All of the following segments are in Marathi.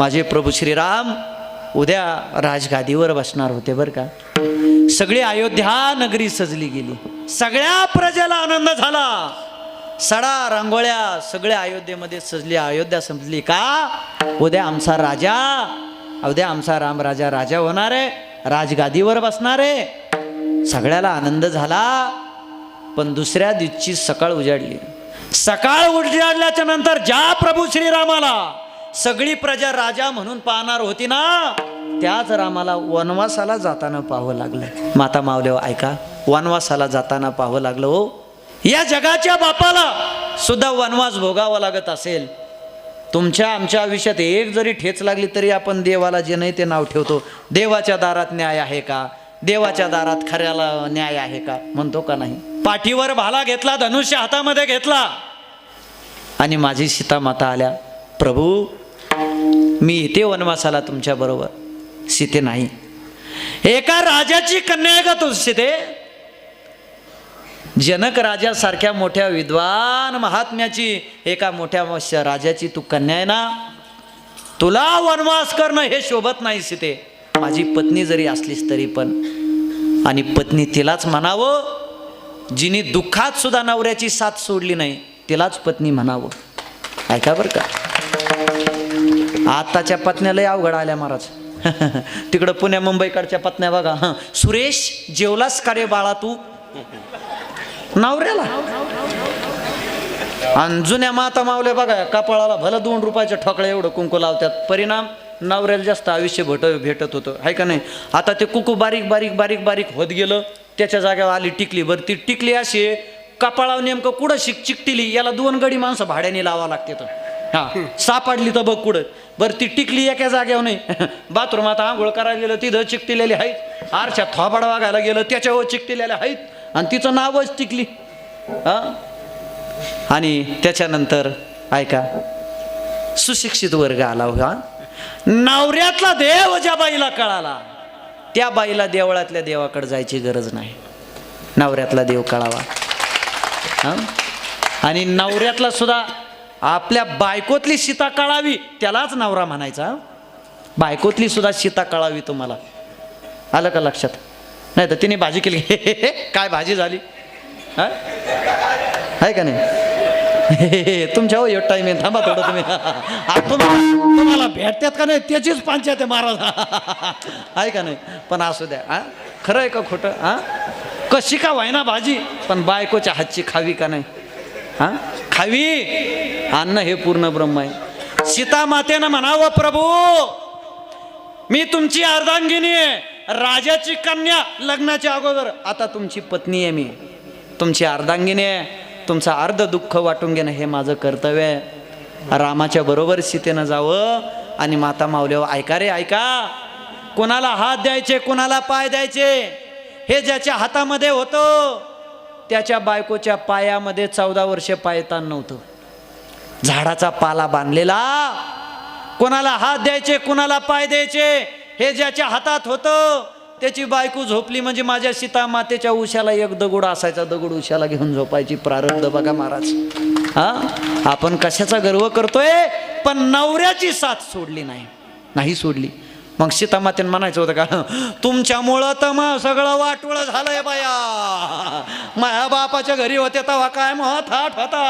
माझे प्रभू श्रीराम उद्या राजगादीवर बसणार होते बरं का. सगळी अयोध्या नगरी सजली गेली, सगळ्या प्रजेला आनंद झाला. सडा रांगोळ्या सगळ्या अयोध्येमध्ये सजली. अयोध्या संपली का उद्या आमचा राजा, उद्या आमचा राम राजा राजा होणार आहे, राजगादीवर बसणार आहे. सगळ्याला आनंद झाला. पण दुसऱ्या दिवशी सकाळ उजाडली. सकाळ उजाडल्याच्या नंतर ज्या प्रभू श्रीरामाला सगळी प्रजा राजा म्हणून पाहणार होती ना, त्याच रामाला वनवासाला जाताना पाहावं लागलं. माता मावल्या ऐका, वनवासाला जाताना पाहावं लागलं. हो, या जगाच्या बापाला सुद्धा वनवास भोगावा लागत असेल. तुमच्या आमच्या आयुष्यात एक जरी ठेच लागली तरी आपण देवाला जे नाही ते नाव ठेवतो. देवाच्या दारात न्याय आहे का, देवाच्या दारात खऱ्याला न्याय आहे का, म्हणतो का नाही. पाठीवर भाला घेतला, धनुष्य हातामध्ये घेतला आणि माझी सीता माता आल्या. प्रभू मी इथे वनवासाला तुमच्या बरोबर. सीते नाही, एका राजाची कन्या आहे का तू सीते? जनक राजासारख्या मोठ्या विद्वान महात्म्याची एका मोठ्या राजाची तू कन्या आहे ना, तुला वनवास करणं हे शोभत नाही सीते. माझी पत्नी जरी असलीस तरी पण, आणि पत्नी तिलाच म्हणावं जिने दुःखात सुद्धा नवऱ्याची साथ सोडली नाही, तिलाच पत्नी म्हणावं. ऐका बरं का, आताच्या पत्न्या लय अवघड आल्या महाराज. तिकडं पुण्या मुंबईकडच्या पत्न्या बघा. सुरेश जेवलास का रे बाळा तू, नवऱ्याला. आणि जुन्या माता मावल्या बघा, कपाळाला भलं 2 रुपयाच्या ठोकळ्या एवढं कुंकू लावतात. परिणाम नवऱ्याला जास्त आयुष्य भेटत होतं, आहे का नाही. आता ते कुंकू बारीक बारीक बारीक बारीक होत गेलं, त्याच्या जागेवर आली टिकली. बरं ती टिकली अशी कपाळावर नेमकं कुठं चिकटिली, याला 2 गडी माणसं भाड्याने लावा लागते. तर हां सापडली तर बघ कुठं. बरं ती टिकली एका जागेवर नाही. बाथरूम आता आंघोळ करायला गेलं तिथं चिकटिलेले आहेत, आरशात थोबाड वागायला गेलं त्याच्यावर चिकटिलेले आहेत, आणि तिचं नावच टिकली. हां, आणि त्याच्यानंतर ऐका, सुशिक्षित वर्ग आला. हा, नवऱ्यातला देव ज्या बाईला कळाला त्या बाईला देवळातल्या देवाकडे जायची गरज नाही. नवऱ्यातला देव कळावा. हां, आणि नवऱ्यातला सुद्धा आपल्या बायकोतली सीता कळावी, त्यालाच नवरा म्हणायचा. बायकोतली सुद्धा सीता कळावी तुम्हाला. आलं का लक्षात? नाही तर तिने भाजी केली, काय भाजी झाली, हा आहे का नाही. तुमच्या हो एक टाईम आहे, थांबा थोडं तुम्ही. तुम्हाला भेटतात का नाही त्याचीच पंचायत आहे महाराज, आहे का नाही. पण असू द्या, हा खरं आहे का खोटं, हा कशी का व्हायना भाजी, पण बायकोच्या हातची खावी का नाही. हा खावी. अन्न हे पूर्ण ब्रह्म आहे. सीता मातेनं म्हणावं, प्रभू मी तुमची अर्धांगिनी आहे, राजाची कन्या लग्नाच्या अगोदर, आता तुमची पत्नी आहे, मी तुमची अर्धांगिनी आहे. तुमचं अर्ध दुःख वाटून घेणं हे माझं कर्तव्य आहे. रामाच्या बरोबर सीतेनं जावं. आणि माता मावल्यावर ऐका रे ऐका, कोणाला हात द्यायचे कोणाला पाय द्यायचे हे ज्याच्या हातामध्ये होतं, त्याच्या बायकोच्या पायामध्ये 14 वर्षे पायतान नव्हतं. झाडाचा पाला बांधलेला, कोणाला हात द्यायचे कोणाला पाय द्यायचे हे ज्याच्या हातात होतं, त्याची बायको झोपली म्हणजे माझ्या सीता मातेच्या उशाला एक दगड असायचा, दगड उशाला घेऊन झोपायची. प्रारब्ध बघा महाराज. हा, आपण कशाचा गर्व करतोय, पण नवऱ्याची साथ सोडली नाही, नाही सोडली. मग सीता मातेनं म्हणायचं होतं का, तुमच्यामुळं तर मग सगळं वाटोळं झालंय बाया. माझ्या बापाच्या घरी होते तेव्हा काय मग थाट होता,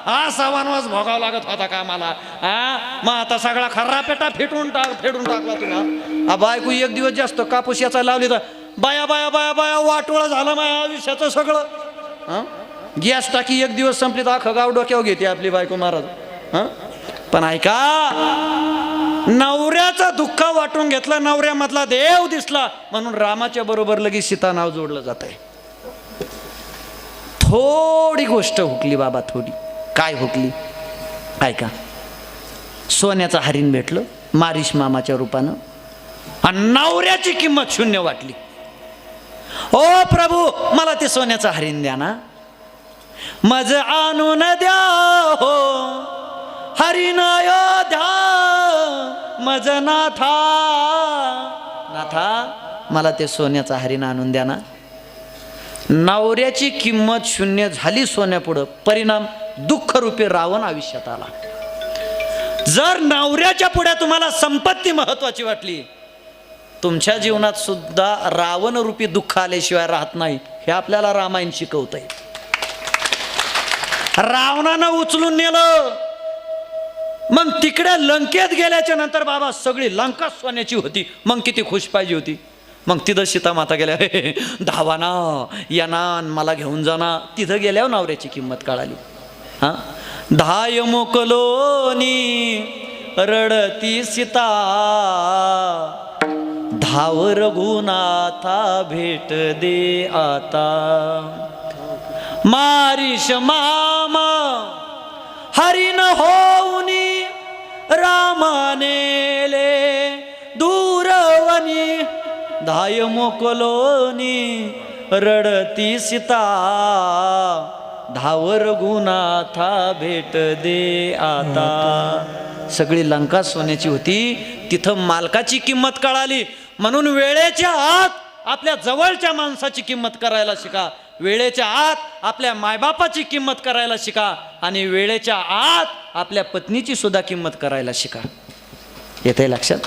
असा वनवास भोगावा लागत होता का मला. मग आता सगळा खर्रा पेटा फेडून टाकला तुला. बायको एक दिवस जास्त कापूस याचा लावली तर बाया बाया बाया बाया वाटोळं झालं माझ्या आयुष्याचं सगळं. गॅस टाकी एक दिवस संपली तर अख्खं गाव डोक्यावर घेते आपली बायको महाराज. पण ऐका, नवऱ्याचं दुःख वाटून घेतलं, नवऱ्यामधला देव दिसला म्हणून रामाच्या बरोबर लगेच सीता नाव जोडलं जात आहे. थोडी गोष्ट हुकली बाबा, थोडी. काय हुकली ऐका. सोन्याचं हरिण भेटलं मारिश मामाच्या रूपानं, आणि नवऱ्याची किंमत 0 वाटली. ओ प्रभू मला ते सोन्याचं हरिण द्या ना, मज आणून द्या हो हरिण अयोध्या मज नाथा. नाथा मला ते सोन्याचं हरिण आणून द्या ना. नवऱ्याची किंमत 0 झाली सोन्यापुढं. परिणाम दुःख रूपी रावण आयुष्यात आला. जर नवऱ्याच्या पुढे तुम्हाला संपत्ती महत्वाची वाटली, तुमच्या जीवनात सुद्धा रावण रूपी दुःख आल्याशिवाय राहत नाही, हे आपल्याला रामायण शिकवतंय. रावणानं उचलून नेलं, मग तिकडे लंकेत गेल्याच्या नंतर बाबा सगळी लंका सोन्याची होती, मग किती खुश पाहिजे होती. मग तिथं सीता माता गेल्या, धावा ना या ना मला घेऊन जाना. तिथं गेल्यावर नवऱ्याची किंमत कळाली. हा, धाय मोकलोनी रडती सीता, धाव रघुनाथा भेट दे आता. मारिश मामा हरिण होऊनी, रामानेले दूरवनी. धाय मोकलोनी रडती सीता, धाव रघुनाथा भेट दे आता. सगळी लंका सोन्याची होती, तिथं मालकाची किंमत कळाली. म्हणून वेळेच्या आत आपल्या जवळच्या माणसाची किंमत करायला शिका, वेळेच्या आत आपल्या मायबापाची किंमत करायला शिका, आणि वेळेच्या आत आपल्या पत्नीची सुद्धा किंमत करायला शिका. येते लक्षात?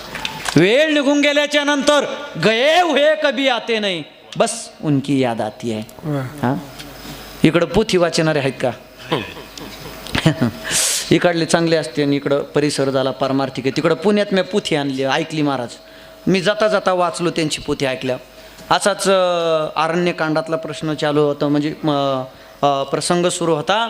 वेळ निघून गेल्याच्या नंतर गए हुए कभी आते नाही, बस उनकी याद आती है. हा, इकडं पोथी वाचणारे आहेत का? इकडले चांगले असते, आणि इकडं परिसर झाला पारमार्थिक आहे. तिकडं पुण्यात मी पोथी आणली, ऐकली महाराज. मी जाता जाता वाचलो त्यांची पोथी ऐकल्या. असाच अरण्यकांडातला प्रश्न चालू होता, म्हणजे प्रसंग सुरू होता,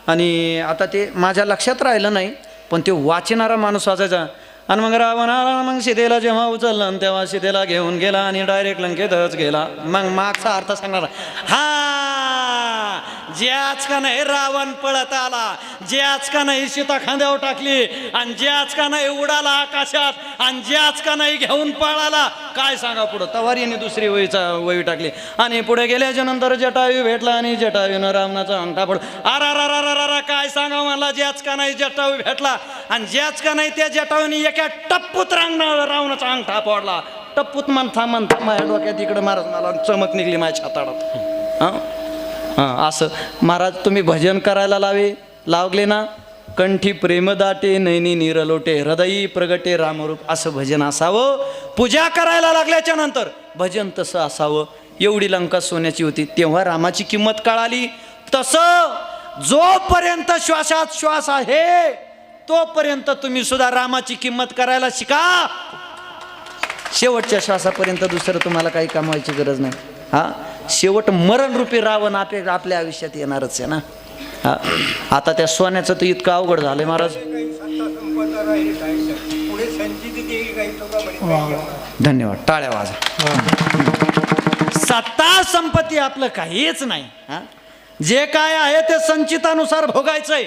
आणि आता ते माझ्या लक्षात राहिलं नाही, पण ते वाचणारा माणूस वाचायचा. आणि मग रावणाला मग सीतेला जेव्हा उचललं तेव्हा सीतेला घेऊन गेला आणि डायरेक्ट लंकेतच गेला. मग मागचा अर्थ सांगणार, हा ज्याच का नाही रावण पळत आला, ज्याच का नाही सीता खांद्यावर टाकली, आणि ज्याच का नाही उडाला आकाशात, आणि ज्याच का नाही घेऊन पळाला, काय सांगा पुढं. तवारीने दुसरी वही टाकली, आणि पुढे गेल्याच्या नंतर जटायू भेटला, आणि जटायूनं रावणाचा अंगठा पड. अरा काय सांगा मला, ज्याच का नाही जटायू भेटला, आणि ज्याच का नाही त्या जटायूने एका टप्पूत रावणाचा अंगठा पडला. टप्पूत म्हणता माझ्या डोक्यात इकडे महाराज मला चमक निघली माझ्या छाताडात. हां असं महाराज तुम्ही भजन करायला लावले ना, कंठी प्रेम दाटे नैनी निरलोटे हृदयी प्रगटे रामरूप, असं भजन असावं. पूजा करायला लागल्याच्या नंतर भजन तसं असावं. एवढी लंका सोन्याची होती, तेव्हा रामाची किंमत कळाली. तसं जोपर्यंत श्वासात श्वास आहे तोपर्यंत तुम्ही सुद्धा रामाची किंमत करायला शिका. शेवटच्या श्वासापर्यंत दुसरं तुम्हाला काही कमवायची गरज नाही. हा, शेवट मरणरूपी रावण आपल्या आयुष्यात येणारच आहे ना. हा, आता त्या सोन्याचं तर इतकं अवघड झालंय महाराज. धन्यवाद, टाळ्या वाजा. सत्ता संपत्ती आपलं काहीच नाही. हा, जे काय आहे ते संचितानुसार भोगायचंय.